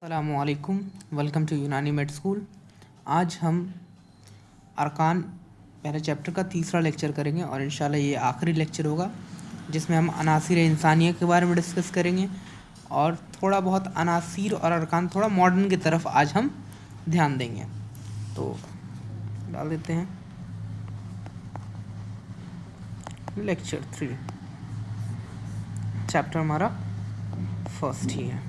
अस्सलामुअलैकुम। Welcome to यूनानी made school. आज हम अरकान पहले चैप्टर का तीसरा लेक्चर करेंगे और इंशाल्लाह ये आखिरी लेक्चर होगा जिसमें हम अनासिर इंसानिया के बारे में डिस्कस करेंगे और थोड़ा बहुत अनासिर और अरकान थोड़ा मॉडर्न की तरफ आज हम ध्यान देंगे। तो डाल देते हैं लेक्चर 3, चैप्टर हमारा फर्स्ट ही है।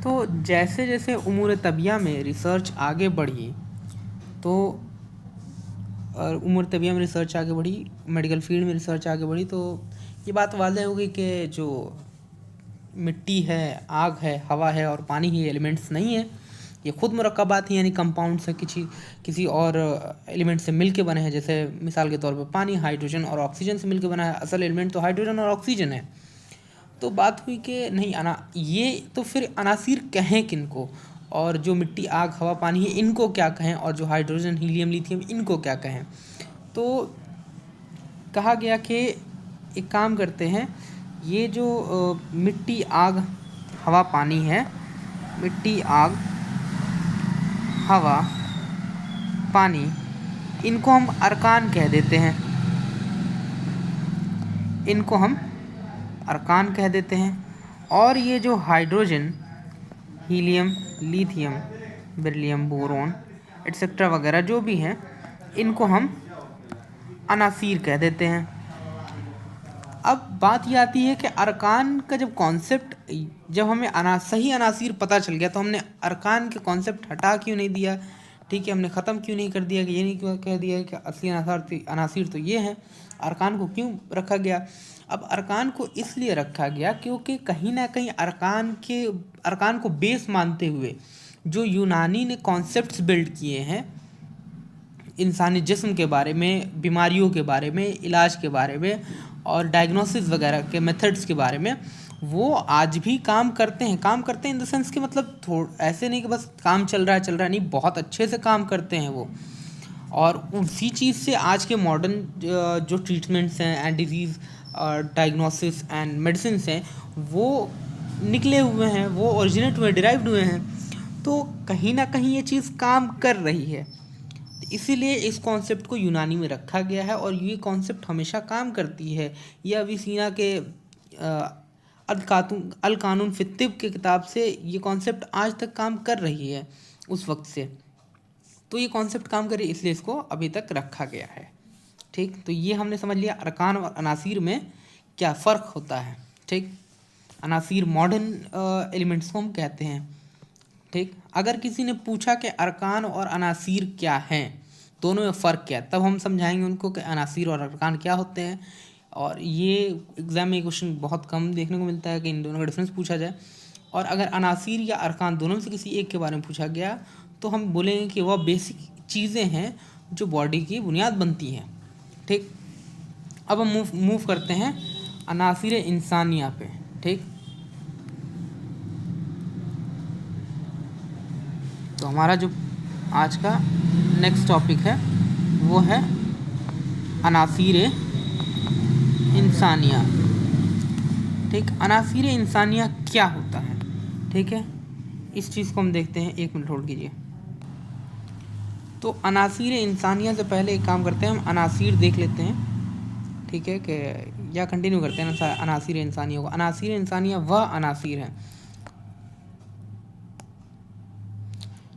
तो जैसे जैसे उमूर तबिया में रिसर्च आगे बढ़ी तो उमूर तबिया में रिसर्च आगे बढ़ी, मेडिकल फील्ड में रिसर्च आगे बढ़ी, तो ये बात वाज़ेह हो गई कि जो मिट्टी है, आग है, हवा है और पानी ही एलिमेंट्स नहीं है, ये खुद मुरक्कबात हैं, यानी कंपाउंड्स हैं, किसी और एलिमेंट से मिल के बने हैं। जैसे मिसाल के तौर पर पानी हाइड्रोजन और ऑक्सीजन से मिल के बना है, असल एलिमेंट तो हाइड्रोजन और ऑक्सीजन है। तो बात हुई कि नहीं ये तो फिर अनासिर कहें किनको, और जो मिट्टी, आग, हवा, पानी है इनको क्या कहें, और जो हाइड्रोजन, हीलियम, लिथियम इनको क्या कहें। तो कहा गया कि एक काम करते हैं, ये जो मिट्टी, आग, हवा, पानी है, मिट्टी, आग, हवा, पानी, इनको हम अरकान कह देते हैं, इनको हम अरकान कह देते हैं। और ये जो hydrogen, helium, lithium, beryllium, boron etcetera वगैरह जो भी हैं, इनको हम अनासीर कह देते हैं। अब बात ये आती है कि अरकान का जब कॉन्सेप्ट, जब हमें सही अनासीर पता चल गया तो हमने अरकान के कॉन्सेप्ट हटा क्यों नहीं दिया, ठीक है, हमने ख़त्म क्यों नहीं कर दिया कि ये नहीं क्यों कह दिया कि असली अनासीर तो ये हैं, अरकान को क्यों रखा गया। अब अरकान को इसलिए रखा गया क्योंकि कहीं ना कहीं अरकान को बेस मानते हुए जो यूनानी ने कॉन्सेप्ट्स बिल्ड किए हैं इंसानी जिस्म के बारे में, बीमारियों के बारे में, इलाज के बारे में और डायग्नोसिस वगैरह के मेथड्स के बारे में, वो आज भी काम करते हैं इन द सेंस कि मतलब ऐसे नहीं कि बस काम चल रहा है नहीं, बहुत अच्छे से काम करते हैं वो। और उसी चीज़ से आज के मॉडर्न जो ट्रीटमेंट्स हैं and disease diagnosis and medicine हैं वो निकले हुए हैं, वो ओरिजिनेट हुए, डिराइव्ड हुए हैं। तो कहीं ना कहीं ये चीज़ काम कर रही है, इसीलिए इस कॉन्सेप्ट को यूनानी में रखा गया है और ये कॉन्सेप्ट हमेशा काम करती है। ये अविसीना के अल कानून फित तिब के किताब से ये कॉन्सेप्ट आज तक काम कर रही है उस वक्त से। तो ये कॉन्सेप्ट काम करे इसलिए इसको अभी तक रखा गया है। ठीक, तो ये हमने समझ लिया अरकान और अनासीर में क्या फ़र्क होता है। ठीक, अनासीर मॉडर्न एलिमेंट्स को हम कहते हैं। ठीक, अगर किसी ने पूछा कि अरकान और अनासीर क्या हैं, दोनों में फ़र्क क्या है, तब हम समझाएंगे उनको कि अनासीर और अरकान क्या होते हैं। और ये एग्ज़ाम में क्वेश्चन बहुत कम देखने को मिलता है कि इन दोनों का डिफरेंस पूछा जाए। और अगर अनासीर या अरकान दोनों में से किसी एक के बारे में पूछा गया तो हम बोलेंगे कि वह बेसिक चीज़ें हैं जो बॉडी की बुनियाद बनती हैं। ठीक, अब हम मूव करते हैं अनासिर इंसानिया पे। ठीक, तो हमारा जो आज का नेक्स्ट टॉपिक है वो है अनासिर इंसानिया। ठीक, अनासिर इंसानिया क्या होता है, ठीक है, इस चीज़ को हम देखते हैं। एक मिनट होल्ड कीजिए। तो अनासिर इंसानिया से पहले एक काम करते हैं, हम अनासिर देख लेते हैं, ठीक है, कि या कंटिन्यू करते हैं अनासिर इंसानिया को। अनासिर इंसानिया वह अनासिर हैं,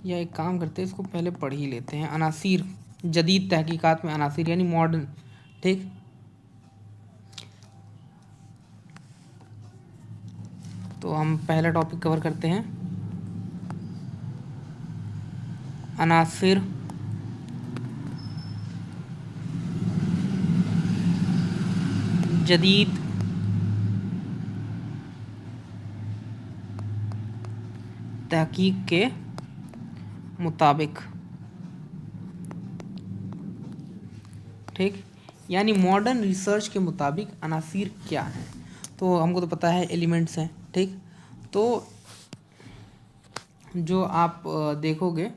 या एक काम करते हैं इसको पहले पढ़ ही लेते हैं। अनासिर जदीद तहकीकात में अनासिर यानी मॉडर्न। ठीक, तो हम पहला टॉपिक कवर करते हैं, अनासिर जदीद तहकीक के मुताबिक। ठीक, यानी मॉडर्न रिसर्च के मुताबिक अनासिर क्या है। तो हमको तो पता है एलिमेंट्स हैं। ठीक, तो जो आप देखोगे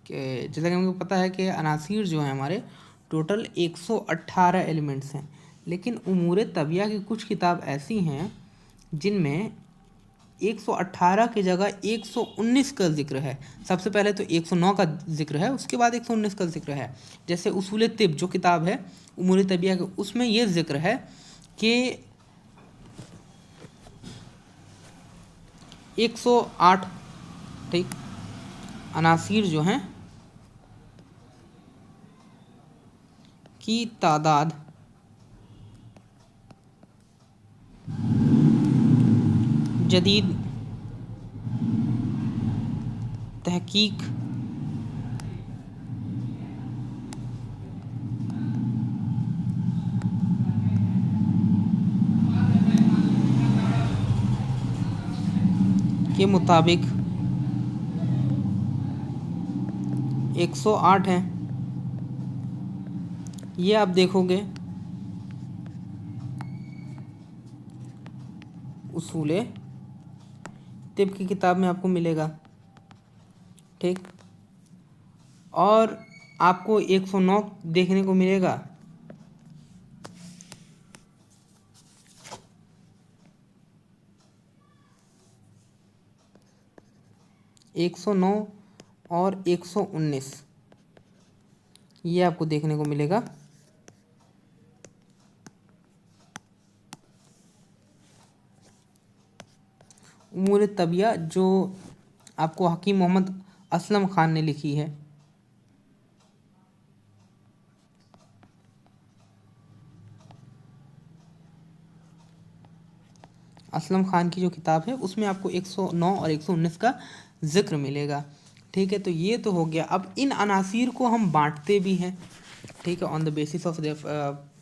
कि जैसा कि हमको पता है कि अनासिर जो हैं हमारे टोटल 118 एलिमेंट्स हैं, लेकिन उमूर तबिया की कुछ किताब ऐसी हैं जिनमें 118 की जगह 119 का जिक्र है। सबसे पहले तो 109 का जिक्र है, उसके बाद 119 का जिक्र है। जैसे उसूल तिब जो किताब है उमूर तबिया के, उसमें ये जिक्र है कि 108 ठीक अनासीर जो हैं की तादाद जदीद तहकीक के मुताबिक 108 हैं। ये आप देखोगे उसूल तिब की किताब में आपको मिलेगा, ठीक। और आपको 109 देखने को मिलेगा 109 और 119 ये आपको देखने को मिलेगा। उमूर तबिया जो आपको हकीम मोहम्मद असलम खान ने लिखी है, असलम खान की जो किताब है उसमें आपको 109 और 119 का जिक्र मिलेगा, ठीक है। तो ये तो हो गया। अब इन अनासीर को हम बांटते भी हैं, ठीक है, on the basis of the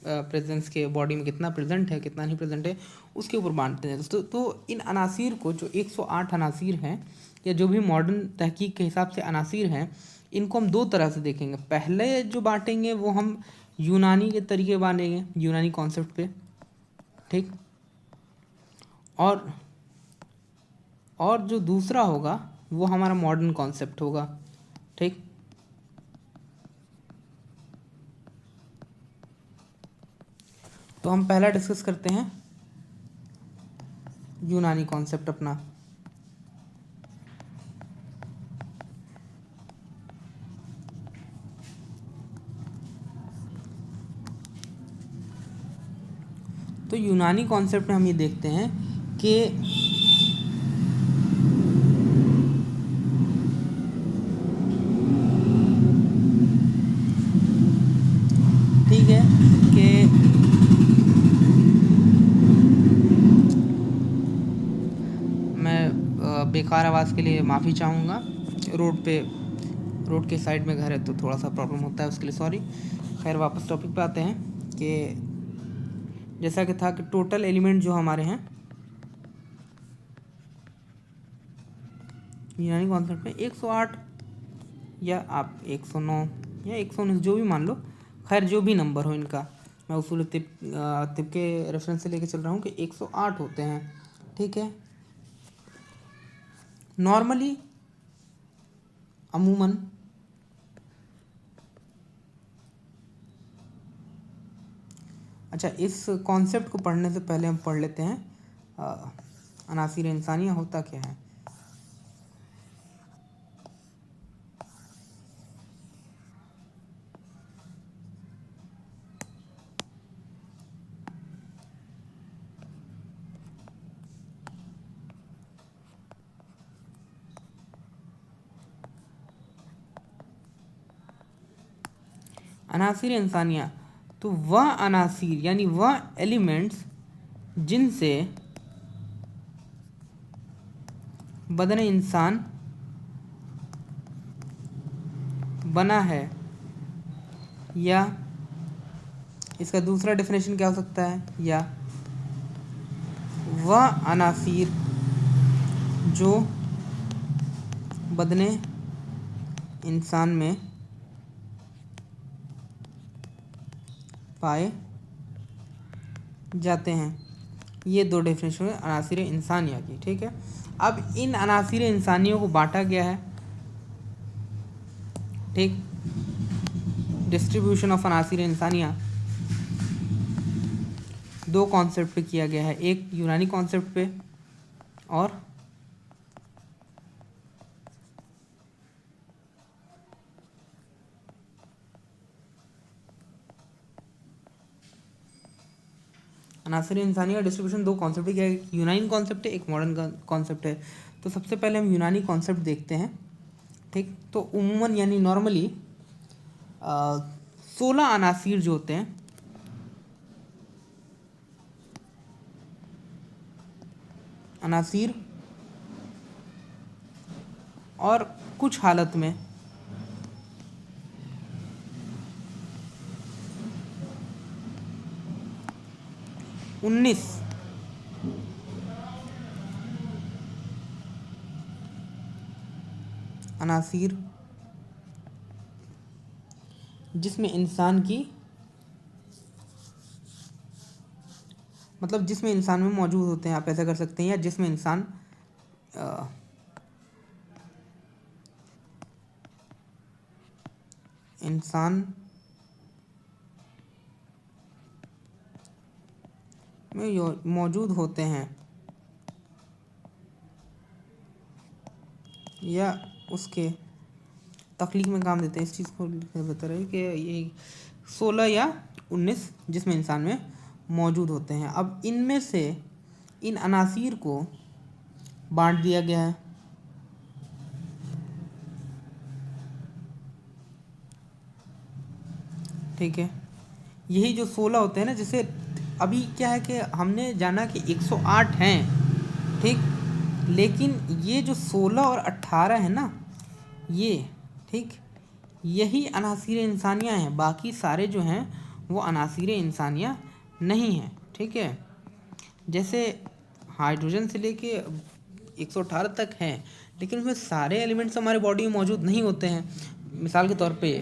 presence के बॉडी में कितना प्रेजेंट है कितना नहीं प्रेजेंट है उसके ऊपर बांटते हैं। तो इन अनासीर को जो 108 अनासीर हैं या जो भी मॉडर्न तहकीक के हिसाब से अनासीर हैं, इनको हम दो तरह से देखेंगे। पहले जो बांटेंगे वो हम यूनानी के तरीके बांटेंगे, यूनानी कॉन्सेप्ट पे, ठीक। और जो दूसरा होगा वो हमारा मॉडर्न कॉन्सेप्ट होगा, ठीक। तो हम पहला डिस्कस करते हैं यूनानी कॉन्सेप्ट अपना। तो यूनानी कॉन्सेप्ट में हम ये देखते हैं कि ठीक है कि मैं बेकार आवाज़ के लिए माफ़ी चाहूँगा। रोड के साइड में घर है तो थोड़ा सा प्रॉब्लम होता है, उसके लिए सॉरी। खैर वापस टॉपिक पे आते हैं कि जैसा कि था कि टोटल एलिमेंट जो हमारे हैं यूनानी कॉन्सेप्ट में 108 या आप 109 या 119 जो भी मान लो, खैर जो भी नंबर हो इनका, मैं उसूल तिब के रेफरेंस से लेके चल रहा हूँ कि 108 होते हैं, ठीक है। नॉर्मली अमूमन अच्छा, इस कॉन्सेप्ट को पढ़ने से पहले हम पढ़ लेते हैं अनासीर इंसानिया होता क्या है। अनासीर इंसानिया तो वह अनासीर यानी वह एलिमेंट्स जिनसे बदन इंसान बना है, या इसका दूसरा डेफिनेशन क्या हो सकता है, या वह अनासीर जो बदन इंसान में पाए जाते हैं। ये दो डेफिनेशन है अनासीर इंसानिया की, ठीक है। अब इन अनासीर इंसानियों को बांटा गया है, ठीक। डिस्ट्रीब्यूशन ऑफ अनासीर इंसानिया दो कॉन्सेप्ट पे किया गया है, एक यूनानी कॉन्सेप्ट पे और अनासर इंसानी का डिस्ट्रीब्यूशन दो कॉन्सेप्ट है, क्या एक यूनानी कॉन्सेप्ट है, एक मॉडर्न कॉन्सेप्ट है। तो सबसे पहले हम यूनानी कॉन्सेप्ट देखते हैं। ठीक, तो उमूमन यानी नॉर्मली 16 अनासीर जो होते हैं, अनासीर, और कुछ हालत में 19 अनासीर जिसमें इंसान की, मतलब जिसमें इंसान में मौजूद होते हैं, आप ऐसा कर सकते हैं, या जिसमें इंसान इंसान में मौजूद होते हैं, या उसके तख्लीक में काम देते हैं। इस चीज़ को बता रहे हैं कि ये 16 या 19 जिसमें इंसान में मौजूद होते हैं। अब इनमें से इन अनासीर को बांट दिया गया है। ठीक है, यही जो 16 होते हैं ना, जैसे अभी क्या है कि हमने जाना कि 108 हैं, ठीक, लेकिन ये जो 16 और 18 है ना, ये, ठीक, यही अनासीर इंसानियाँ हैं। बाकी सारे जो हैं वो अनासीर इंसानियाँ नहीं हैं। ठीक है, जैसे हाइड्रोजन से लेके 118 तक हैं, लेकिन उसमें सारे एलिमेंट्स हमारे बॉडी में मौजूद नहीं होते हैं। मिसाल के तौर पे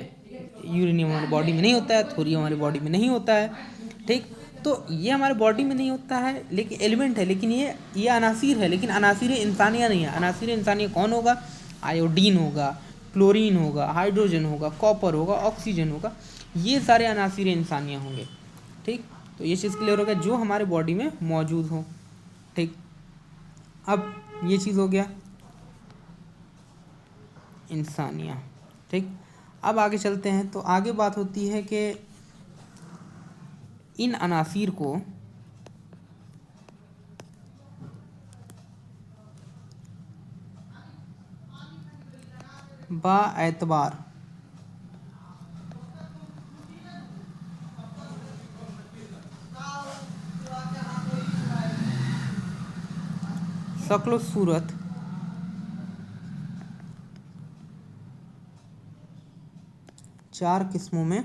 यूरेनियम हमारी बॉडी में नहीं होता है, थोरियम हमारी बॉडी में नहीं होता है। ठीक, तो ये हमारे बॉडी में नहीं होता है, लेकिन एलिमेंट है, लेकिन ये अनासीर है, लेकिन अनासीर इंसानिया नहीं है। अनासीर इंसानिया कौन होगा? आयोडीन होगा, क्लोरीन होगा, हाइड्रोजन होगा, कॉपर होगा, ऑक्सीजन होगा, ये सारे अनासीर इंसानिया होंगे। ठीक, तो ये चीज़ क्लियर हो गया, जो हमारे बॉडी में मौजूद हो। ठीक, अब ये चीज़ हो गया इंसानिया। ठीक, अब आगे चलते हैं, तो आगे बात होती है कि इन अनासीर को बाएतबार शक्ल सूरत चार किस्मों में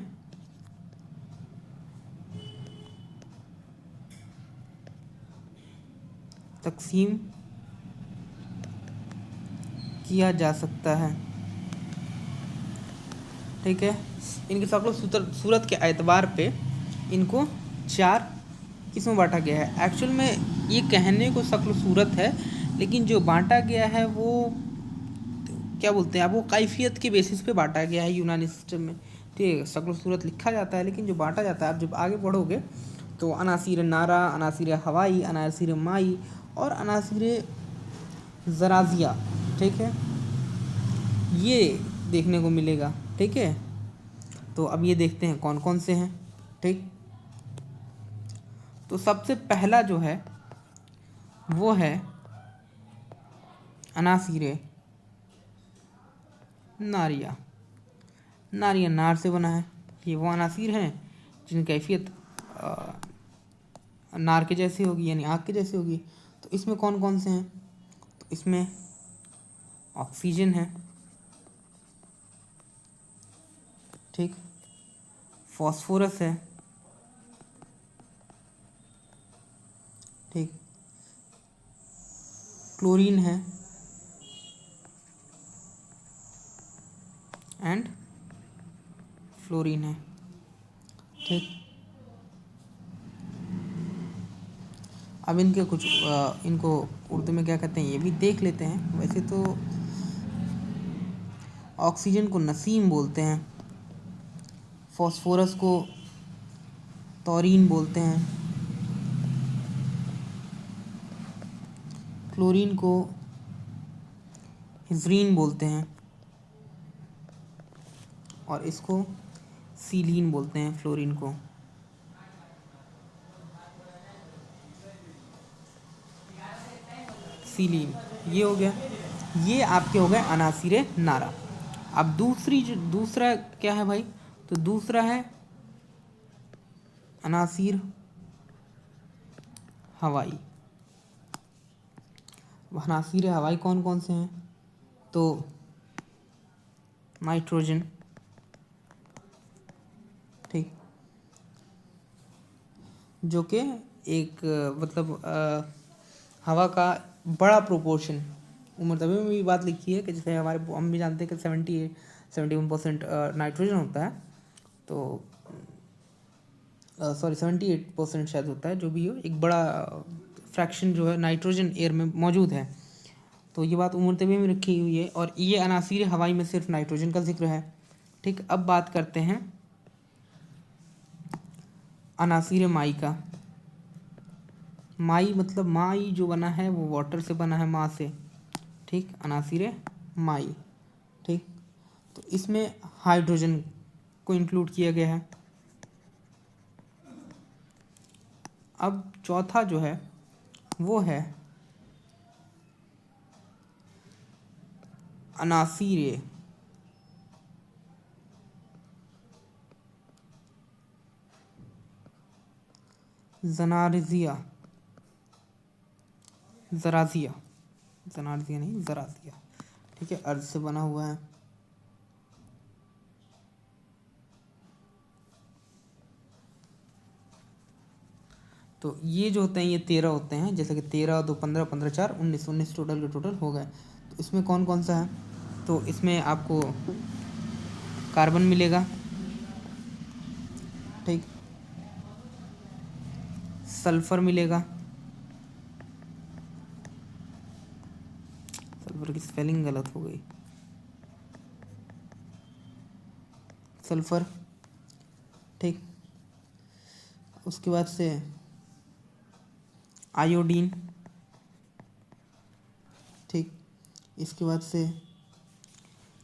तकसीम किया जा सकता है। ठीक है, इनकी शक्ल सूरत के एतबार पे इनको चार किस्मों बांटा गया है। एक्चुअल में ये कहने को शक्ल सूरत है, लेकिन जो बांटा गया है वो क्या बोलते हैं आप, वो कैफियत के बेसिस पे बांटा गया है यूनानी सिस्टम में। ठीक है, शक्ल सूरत लिखा जाता है, लेकिन जो बांटा जाता है, आप जब आगे बढ़ोगे तो अनासीर नारा, अनासीर हवाई, अनासीर माई और अनासीर ज़राजिया, ठीक है, ये देखने को मिलेगा। ठीक है, तो अब ये देखते हैं कौन कौन से हैं। ठीक, तो सबसे पहला जो है वो है अनासीर नारिया। नारिया नार से बना है। ये वो अनासीर हैं जिनकी कैफियत नार के जैसी होगी, यानी आग के जैसी होगी। तो इसमें कौन कौन से हैं? तो इसमें ऑक्सीजन है, ठीक, फॉस्फोरस है, ठीक, क्लोरीन है एंड फ्लोरीन है। ठीक, अब इनके कुछ इनको उर्दू में क्या कहते हैं ये भी देख लेते हैं। वैसे तो ऑक्सीजन को नसीम बोलते हैं, फॉस्फोरस को तौरीन बोलते हैं, फ्लोरीन को हिजरीन बोलते हैं और इसको सीलीन बोलते हैं, फ्लोरीन को। सीलीन, ये हो गया। ये आपके हो गए अनासिरे नारा। अब दूसरा क्या है भाई? तो दूसरा है अनासिर हवाई। अनासिर हवाई कौन कौन से हैं? तो नाइट्रोजन, ठीक, जो कि एक मतलब हवा का बड़ा प्रोपोर्शन, उम्र तभी में भी बात लिखी है कि जैसे हमारे हम भी जानते हैं कि 71% नाइट्रोजन होता है, तो सॉरी 78% शायद होता है, जो भी हो, एक बड़ा फ्रैक्शन जो है नाइट्रोजन एयर में मौजूद है। तो ये बात उम्र तभी में रखी हुई है और ये अनासिर हवाई में सिर्फ नाइट्रोजन का जिक्र है। ठीक, अब बात करते हैं अनासिर माई का। माई मतलब माई जो बना है वो वाटर से बना है, माँ से। ठीक, अनासिर माई। ठीक, तो इसमें हाइड्रोजन को इंक्लूड किया गया है। अब चौथा जो है वो है अनासिर जनार्जिया, जराजिया, जनार्जिया नहीं, जराजिया। ठीक है, अर्ज से बना हुआ है। तो ये जो होते हैं ये 13 होते हैं, जैसे कि 13 2 15 15 4 19, 19 टोटल के टोटल हो गए। तो इसमें कौन कौन सा है? तो इसमें आपको कार्बन मिलेगा, ठीक, सल्फर मिलेगा, सल्फर की स्पेलिंग गलत हो गई, सल्फर, ठीक, उसके बाद से आयोडीन, ठीक, इसके बाद से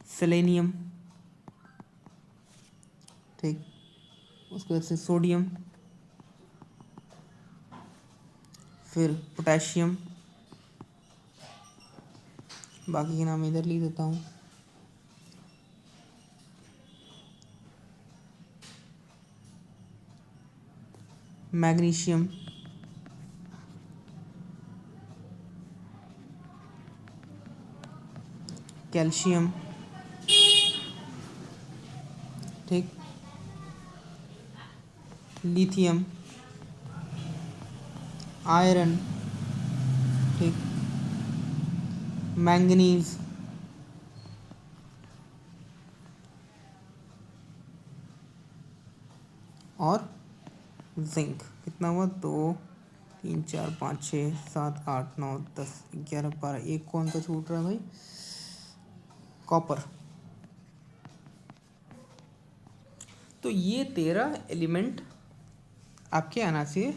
सेलेनियम, ठीक, उसके बाद से सोडियम, फिर पोटेशियम, बाकी के नाम इधर लिख देता हूँ, मैग्नीशियम, कैल्शियम, ठीक, लिथियम, आयरन, ठीक, मैंगनीज, और जिंक। कितना हुआ? 2 3 4 5 6 7 8 9 10 11 12। एक कौन सा छूट रहा है भाई? कॉपर। तो ये 13 एलिमेंट आपके अनासिर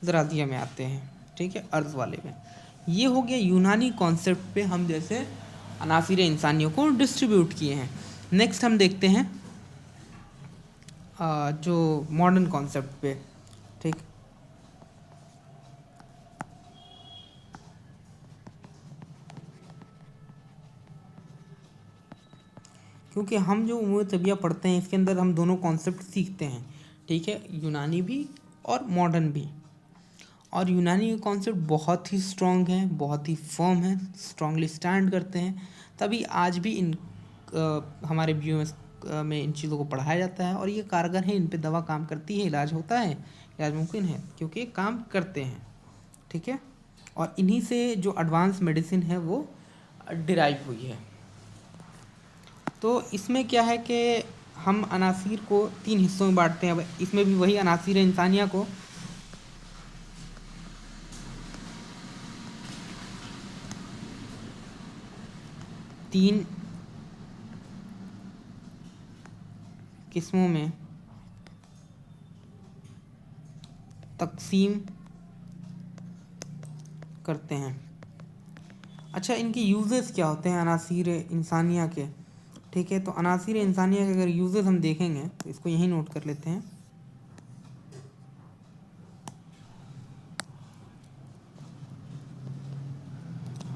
ज़रादिया में आते हैं, ठीक है, अर्ज वाले में। ये हो गया यूनानी कॉन्सेप्ट पे हम जैसे अनासिर इंसानियों को डिस्ट्रीब्यूट किए हैं। नेक्स्ट हम देखते हैं जो मॉडर्न कॉन्सेप्ट पे, ठीक, क्योंकि हम जो उमूर तबिया पढ़ते हैं इसके अंदर हम दोनों कॉन्सेप्ट सीखते हैं, ठीक है, यूनानी भी और मॉडर्न भी। और यूनानी कॉन्सेप्ट बहुत ही स्ट्रॉन्ग है, बहुत ही फर्म है, स्ट्रांगली स्टैंड करते हैं, तभी आज भी इन हमारे BUMS में इन चीज़ों को पढ़ाया जाता है और ये कारगर है, इन पे दवा काम करती है, इलाज होता है, इलाज मुमकिन है क्योंकि काम करते हैं, ठीक है। और इन्हीं से जो एडवांस मेडिसिन है वो डिराइव हुई है। तो इसमें क्या है कि हम अनासिर को 3 हिस्सों में बांटते हैं। अब इसमें भी वही अनासिर इंसानिया को 3 किस्मों में तकसीम करते हैं। अच्छा, इनके यूजेस क्या होते हैं अनासीर इंसानिया के? ठीक है, तो अनासीर इंसानिया के अगर यूजेस हम देखेंगे तो इसको यहीं नोट कर लेते हैं।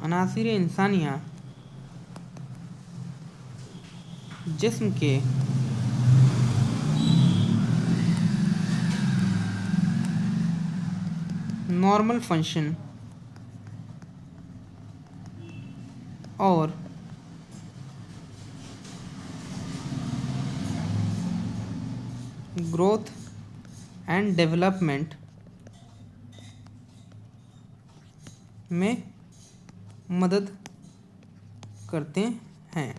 अनासीर इंसानिया जिस्म के नॉर्मल फंक्शन और ग्रोथ एंड डेवलपमेंट में मदद करते हैं।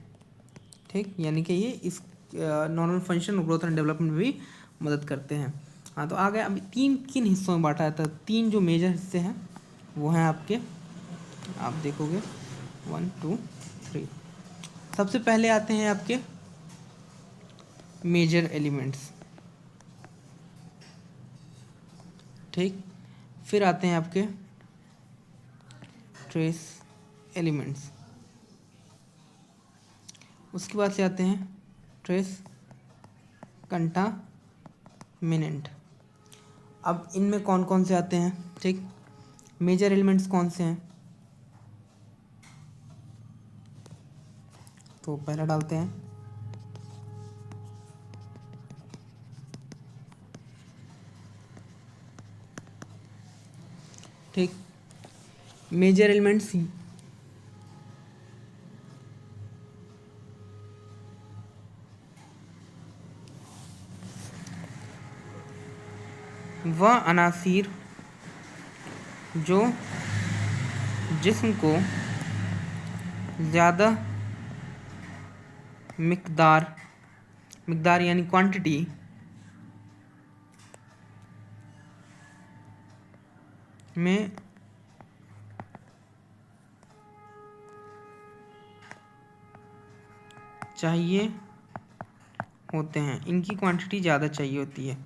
ठीक, यानी कि ये इस normal function growth and development में भी मदद करते हैं। हाँ, तो आ गया अभी तीन किन हिस्सों में बांटा जाता है। तीन जो मेजर हिस्से हैं वो हैं आपके, आप देखोगे 1 2 3। सबसे पहले आते हैं आपके मेजर एलिमेंट्स। ठीक, फिर आते हैं आपके ट्रेस एलिमेंट्स, उसके बाद से आते हैं ट्रेस कंटामिनेंट। अब इनमें कौन कौन से आते हैं? ठीक, मेजर एलिमेंट्स कौन से हैं? तो पहला डालते हैं ठीक, मेजर एलिमेंट्स वह अनासीर जो जिस्म को ज़्यादा मिकदार यानी क्वांटिटी में चाहिए होते हैं, इनकी क्वांटिटी ज़्यादा चाहिए होती है।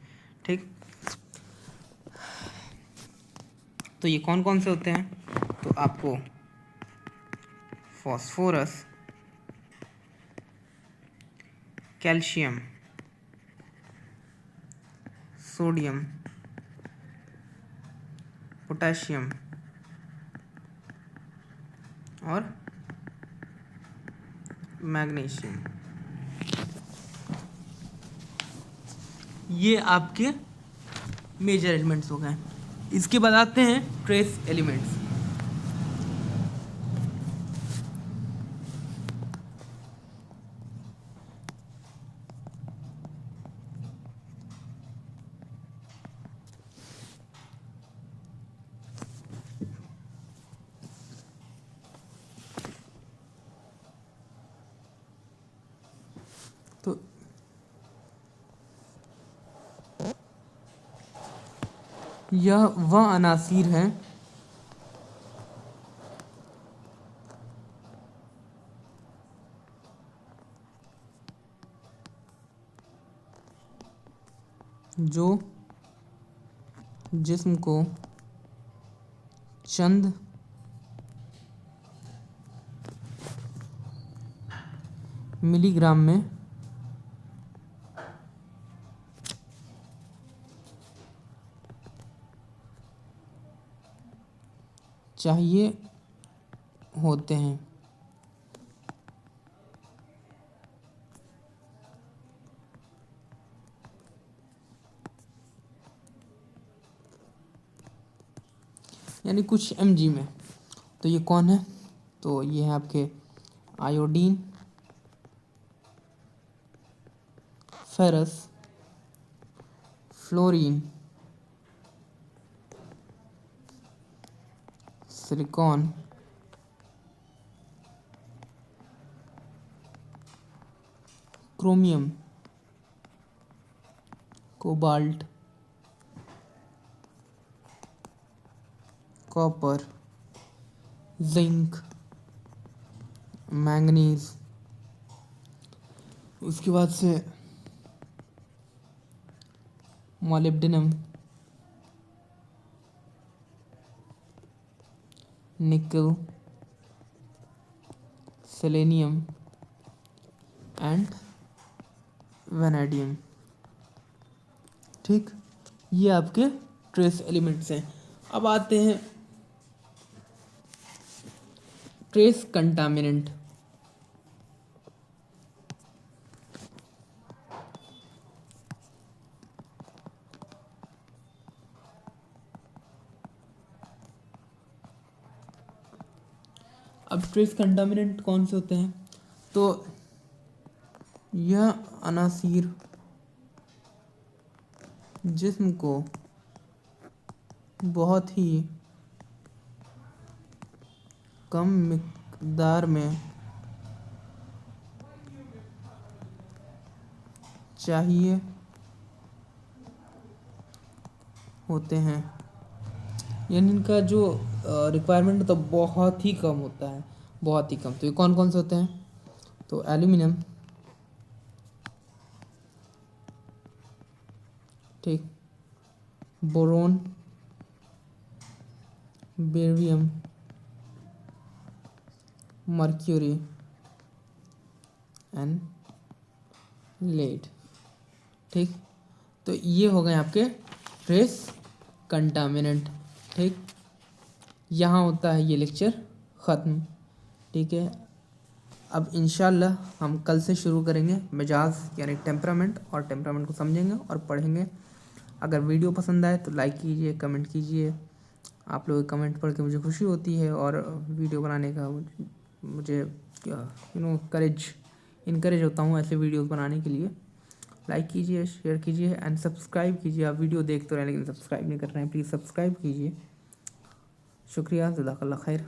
ठीक, तो ये कौन कौन से होते हैं? तो आपको फास्फोरस, कैल्शियम, सोडियम, पोटेशियम और मैग्नीशियम, ये आपके मेजर एलिमेंट्स हो गए। इसके बाद आते हैं ट्रेस एलिमेंट्स। तो यह वह अनासीर हैं जो जिस्म को चंद मिलीग्राम में चाहिए होते हैं। यानी कुछ mg में। तो ये कौन है? तो ये है आपके iodine, ferrous, fluorine, silicon, chromium, cobalt, copper, zinc, manganese, उसके बाद से मॉलिब्डेनम, निकल, सेलेनियम एंड वेनेडियम। ठीक, ये आपके ट्रेस एलिमेंट्स हैं। अब आते हैं ट्रेस कंटामिनेंट। अब ट्रेस कंटामिनेंट कौन से होते हैं? तो यह अनासीर जिस्म को बहुत ही कम मिकदार में चाहिए होते हैं, यानी इनका जो रिक्वायरमेंट तो बहुत ही कम होता है, बहुत ही कम। तो ये कौन कौन से होते हैं? तो एल्यूमिनियम, ठीक, boron, barium, mercury and lead. ठीक, तो ये हो गए आपके ट्रेस कंटामिनेंट। ठीक, यहाँ होता है ये लेक्चर ख़त्म। ठीक है, अब इंशाल्लाह हम कल से शुरू करेंगे मिजाज यानी टेम्परामेंट, और टेम्परामेंट को समझेंगे और पढ़ेंगे। अगर वीडियो पसंद आए तो लाइक कीजिए, कमेंट कीजिए। आप लोग कमेंट पढ़ के मुझे खुशी होती है और वीडियो बनाने का मुझे इनकरेज होता हूँ ऐसे वीडियोस बनाने के लिए। लाइक कीजिए, शेयर कीजिए एंड सब्सक्राइब कीजिए। आप वीडियो देख तो रहे हैं लेकिन सब्सक्राइब नहीं कर रहे हैं, प्लीज़ सब्सक्राइब कीजिए। शुक्रिया, जज़ाकल्लाह खैर।